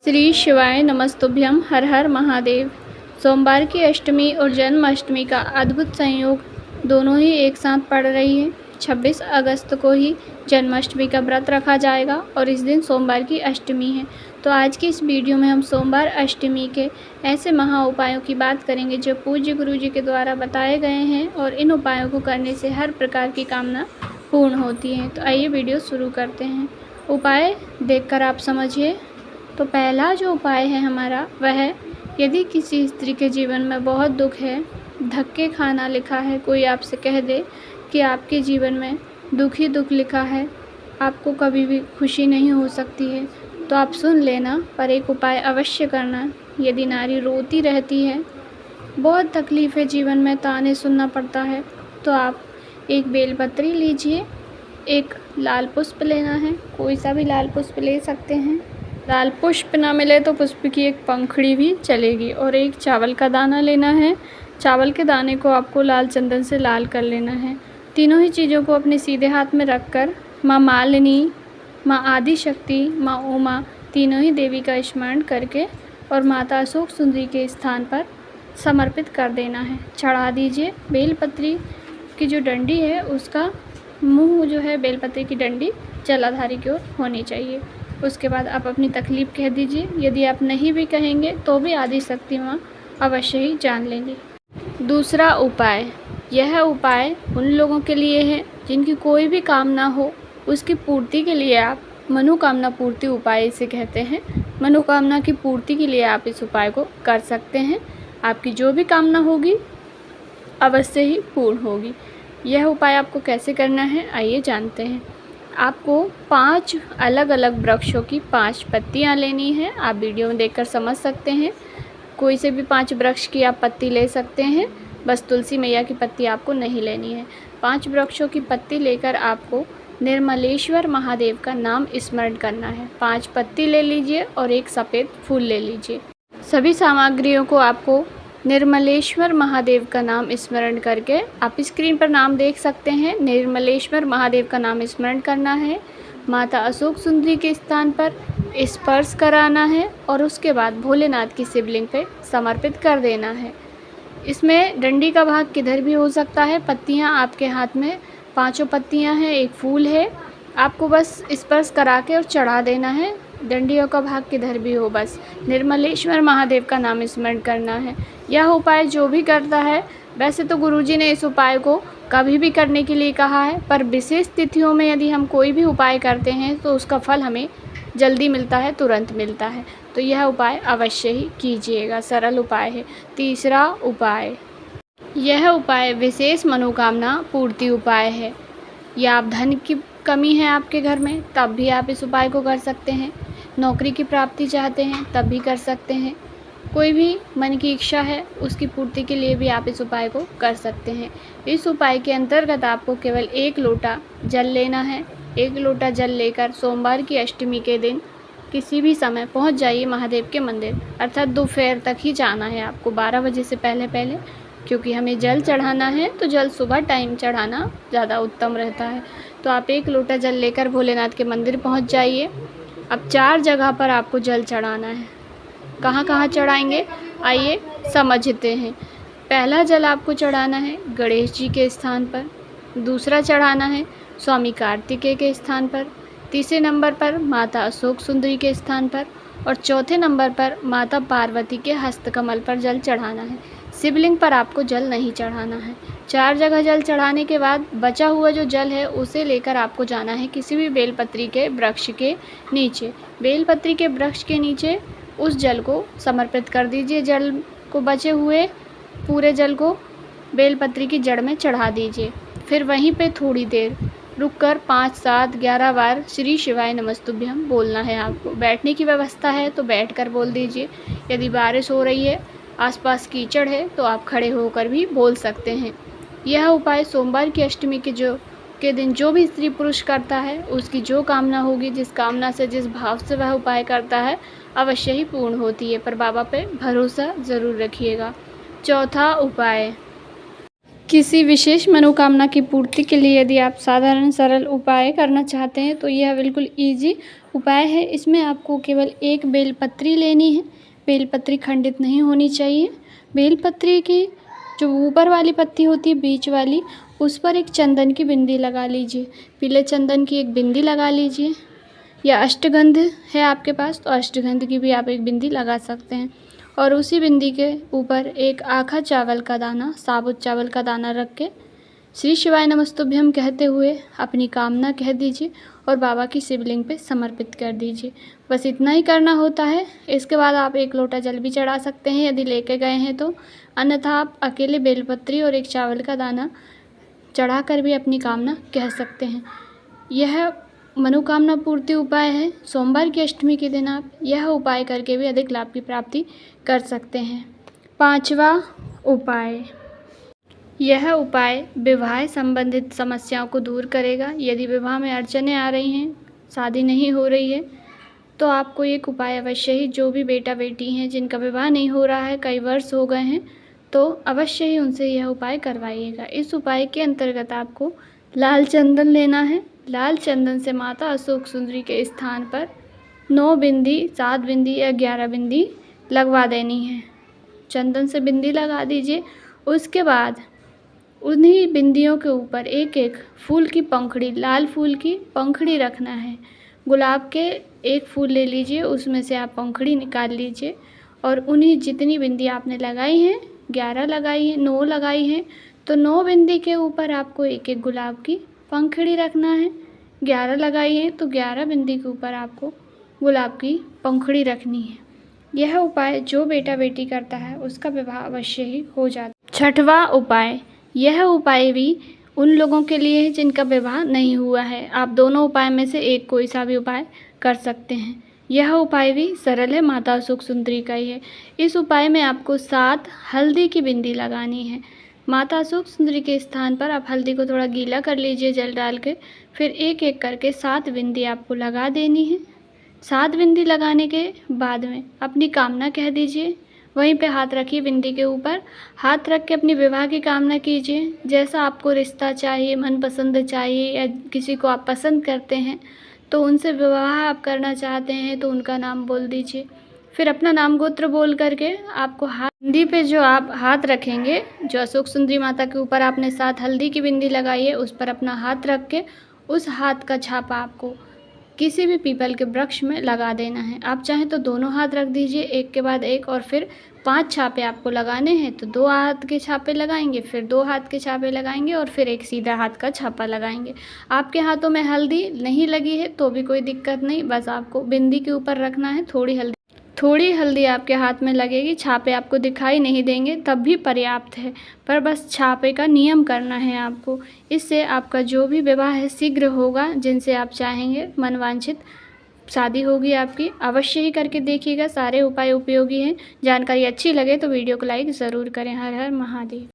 श्री शिवाय नमस्तुभ्यम। हर हर महादेव। सोमवार की अष्टमी और जन्माष्टमी का अद्भुत संयोग दोनों ही एक साथ पड़ रही है। 26 अगस्त को ही जन्माष्टमी का व्रत रखा जाएगा और इस दिन सोमवार की अष्टमी है। तो आज की इस वीडियो में हम सोमवार अष्टमी के ऐसे महा उपायों की बात करेंगे जो पूज्य गुरु जी के द्वारा बताए गए हैं और इन उपायों को करने से हर प्रकार की कामना पूर्ण होती है। तो आइए वीडियो शुरू करते हैं। उपाय देखकर आप समझिए। तो पहला जो उपाय है हमारा वह है, यदि किसी स्त्री के जीवन में बहुत दुख है, धक्के खाना लिखा है, कोई आपसे कह दे कि आपके जीवन में दुख ही दुख लिखा है, आपको कभी भी खुशी नहीं हो सकती है, तो आप सुन लेना, पर एक उपाय अवश्य करना। यदि नारी रोती रहती है, बहुत तकलीफ़ है जीवन में, ताने सुनना पड़ता है, तो आप एक बेलपत्री लीजिए, एक लाल पुष्प लेना है, कोई सा भी लाल पुष्प ले सकते हैं। लाल पुष्प ना मिले तो पुष्प की एक पंखुड़ी भी चलेगी, और एक चावल का दाना लेना है। चावल के दाने को आपको लाल चंदन से लाल कर लेना है। तीनों ही चीज़ों को अपने सीधे हाथ में रखकर माँ मालिनी, माँ आदिशक्ति, माँ उमा, तीनों ही देवी का स्मरण करके और माता अशोक सुंदरी के स्थान पर समर्पित कर देना है, चढ़ा दीजिए। बेलपत्री की जो डंडी है उसका मुंह जो है, बेलपत्री की डंडी जलाधारी की ओर होनी चाहिए। उसके बाद आप अपनी तकलीफ़ कह दीजिए। यदि आप नहीं भी कहेंगे तो भी आदिशक्ति माँ अवश्य ही जान लेंगी। दूसरा उपाय, यह उपाय उन लोगों के लिए है जिनकी कोई भी कामना हो, उसकी पूर्ति के लिए आप मनोकामना पूर्ति उपाय इसे कहते हैं। मनोकामना की पूर्ति के लिए आप इस उपाय को कर सकते हैं। आपकी जो भी कामना होगी अवश्य ही पूर्ण होगी। यह उपाय आपको कैसे करना है आइए जानते हैं। आपको 5 अलग अलग वृक्षों की 5 पत्तियां लेनी है। आप वीडियो में देखकर समझ सकते हैं। कोई से भी 5 वृक्ष की आप पत्ती ले सकते हैं, बस तुलसी मैया की पत्ती आपको नहीं लेनी है। 5 वृक्षों की पत्ती लेकर आपको निर्मलेश्वर महादेव का नाम स्मरण करना है। 5 पत्ती ले लीजिए और एक सफ़ेद फूल ले लीजिए। सभी सामग्रियों को आपको निर्मलेश्वर महादेव का नाम स्मरण करके, आप स्क्रीन पर नाम देख सकते हैं, निर्मलेश्वर महादेव का नाम स्मरण करना है। माता अशोक सुंदरी के स्थान पर स्पर्श कराना है और उसके बाद भोलेनाथ की शिवलिंग पे समर्पित कर देना है। इसमें डंडी का भाग किधर भी हो सकता है। पत्तियां आपके हाथ में 5 पत्तियां हैं, एक फूल है, आपको बस स्पर्श करा के और चढ़ा देना है। डंडियों का भाग किधर भी हो, बस निर्मलेश्वर महादेव का नाम स्मरण करना है। यह उपाय जो भी करता है, वैसे तो गुरुजी ने इस उपाय को कभी भी करने के लिए कहा है, पर विशेष तिथियों में यदि हम कोई भी उपाय करते हैं तो उसका फल हमें जल्दी मिलता है, तुरंत मिलता है। तो यह उपाय अवश्य ही कीजिएगा, सरल उपाय है। तीसरा उपाय, यह उपाय विशेष मनोकामना पूर्ति उपाय है। या आप धन की कमी है आपके घर में, तब भी आप इस उपाय को कर सकते हैं। नौकरी की प्राप्ति चाहते हैं तब भी कर सकते हैं। कोई भी मन की इच्छा है उसकी पूर्ति के लिए भी आप इस उपाय को कर सकते हैं। इस उपाय के अंतर्गत आपको केवल 1 लोटा जल लेना है। 1 लोटा जल लेकर सोमवार की अष्टमी के दिन किसी भी समय पहुंच जाइए महादेव के मंदिर, अर्थात दोपहर तक ही जाना है आपको, 12 बजे से पहले पहले, क्योंकि हमें जल चढ़ाना है तो जल सुबह टाइम चढ़ाना ज़्यादा उत्तम रहता है। तो आप 1 लोटा जल लेकर भोलेनाथ के मंदिर पहुंच जाइए। अब 4 जगह पर आपको जल चढ़ाना है। कहाँ कहाँ चढ़ाएंगे आइए समझते हैं। पहला जल आपको चढ़ाना है गणेश जी के स्थान पर, दूसरा चढ़ाना है स्वामी कार्तिकेय के स्थान पर, तीसरे नंबर पर माता अशोक सुंदरी के स्थान पर, और चौथे नंबर पर माता पार्वती के हस्तकमल पर जल चढ़ाना है। शिवलिंग पर आपको जल नहीं चढ़ाना है। 4 जगह जल चढ़ाने के बाद बचा हुआ जो जल है उसे लेकर आपको जाना है किसी भी बेलपत्री के वृक्ष के नीचे। बेलपत्री के वृक्ष के नीचे उस जल को समर्पित कर दीजिए। जल को, बचे हुए पूरे जल को बेलपत्री की जड़ में चढ़ा दीजिए। फिर वहीं पे थोड़ी देर रुककर 5, 7, 11 बार श्री शिवाय नमस्तुभ्यम बोलना है आपको। बैठने की व्यवस्था है तो बैठकर बोल दीजिए। यदि बारिश हो रही है, आसपास कीचड़ है, तो आप खड़े होकर भी बोल सकते हैं। यह उपाय सोमवार की अष्टमी के दिन जो भी स्त्री पुरुष करता है, उसकी जो कामना होगी, जिस कामना से, जिस भाव से वह उपाय करता है, अवश्य ही पूर्ण होती है। पर बाबा पे भरोसा ज़रूर रखिएगा। चौथा उपाय, किसी विशेष मनोकामना की पूर्ति के लिए यदि आप साधारण सरल उपाय करना चाहते हैं तो यह बिल्कुल ईजी उपाय है। इसमें आपको केवल एक बेलपत्री लेनी है। बेलपत्री खंडित नहीं होनी चाहिए। बेलपत्री की जो ऊपर वाली पत्ती होती है, बीच वाली, उस पर एक चंदन की बिंदी लगा लीजिए। पीले चंदन की एक बिंदी लगा लीजिए, या अष्टगंध है आपके पास तो अष्टगंध की भी आप एक बिंदी लगा सकते हैं। और उसी बिंदी के ऊपर एक आखा चावल का दाना, साबुत चावल का दाना रख के श्री शिवाय नमस्तुभ्यम कहते हुए अपनी कामना कह दीजिए और बाबा की शिवलिंग पे समर्पित कर दीजिए। बस इतना ही करना होता है। इसके बाद आप एक लोटा जल भी चढ़ा सकते हैं यदि लेके गए हैं तो, अन्यथा आप अकेले बेलपत्री और एक चावल का दाना चढ़ा कर भी अपनी कामना कह सकते हैं। यह मनोकामना पूर्ति उपाय है। सोमवार की अष्टमी के दिन आप यह उपाय करके भी अधिक लाभ की प्राप्ति कर सकते हैं। 5वां उपाय, यह उपाय विवाह संबंधित समस्याओं को दूर करेगा। यदि विवाह में अड़चनें आ रही हैं, शादी नहीं हो रही है, तो आपको एक उपाय अवश्य ही, जो भी बेटा बेटी हैं जिनका विवाह नहीं हो रहा है, कई वर्ष हो गए हैं, तो अवश्य ही उनसे यह उपाय करवाइएगा। इस उपाय के अंतर्गत आपको लाल चंदन लेना है। लाल चंदन से माता अशोक सुंदरी के स्थान पर 9 बिंदी, 7 बिंदी या 11 बिंदी लगवा देनी है। चंदन से बिंदी लगा दीजिए। उसके बाद उन्हीं बिंदियों के ऊपर एक एक फूल की पंखुड़ी, लाल फूल की पंखुड़ी रखना है। गुलाब के एक फूल ले लीजिए, उसमें से आप पंखुड़ी निकाल लीजिए और उन्हीं जितनी बिंदी आपने लगाई हैं, 11 लगाई हैं, 9 लगाई हैं, तो 9 बिंदी के ऊपर आपको एक एक गुलाब की पंखुड़ी रखना है। 11 लगाई है तो 11 बिंदी के ऊपर आपको गुलाब की पंखुड़ी रखनी है। यह उपाय जो बेटा बेटी करता है उसका विवाह अवश्य ही हो जाता है। 6वां उपाय, यह उपाय भी उन लोगों के लिए है जिनका विवाह नहीं हुआ है। आप दोनों उपाय में से एक कोई सा भी उपाय कर सकते हैं। यह उपाय भी सरल है, माता अशोक सुंदरी का ही है। इस उपाय में आपको 7 हल्दी की बिंदी लगानी है। माता अशोक सुंदरी के स्थान पर आप हल्दी को थोड़ा गीला कर लीजिए जल डाल के, फिर एक एक करके 7 बिंदी आपको लगा देनी है। 7 बिंदी लगाने के बाद में अपनी कामना कह दीजिए। वहीं पे हाथ रखिए, बिंदी के ऊपर हाथ रख के अपनी विवाह की कामना कीजिए। जैसा आपको रिश्ता चाहिए, मनपसंद चाहिए, या किसी को आप पसंद करते हैं तो उनसे विवाह आप करना चाहते हैं तो उनका नाम बोल दीजिए। फिर अपना नाम गोत्र बोल करके आपको बिंदी पे जो आप हाथ रखेंगे, जो अशोक सुंदरी माता के ऊपर आपने 7 हल्दी की बिंदी लगाई है, उस पर अपना हाथ रख के उस हाथ का छापा आपको किसी भी पीपल के वृक्ष में लगा देना है। आप चाहें तो दोनों हाथ रख दीजिए एक के बाद एक, और फिर 5 छापे आपको लगाने हैं तो 2 हाथ के छापे लगाएंगे, फिर 2 हाथ के छापे लगाएंगे और फिर एक सीधा हाथ का छापा लगाएंगे। आपके हाथों में हल्दी नहीं लगी है तो भी कोई दिक्कत नहीं, बस आपको बिंदी के ऊपर रखना है। थोड़ी हल्दी आपके हाथ में लगेगी, छापे आपको दिखाई नहीं देंगे तब भी पर्याप्त है, पर बस छापे का नियम करना है आपको। इससे आपका जो भी विवाह है शीघ्र होगा, जिनसे आप चाहेंगे मनवांछित शादी होगी आपकी। अवश्य ही करके देखिएगा, सारे उपाय उपयोगी हैं। जानकारी अच्छी लगे तो वीडियो को लाइक ज़रूर करें। हर हर महादेव।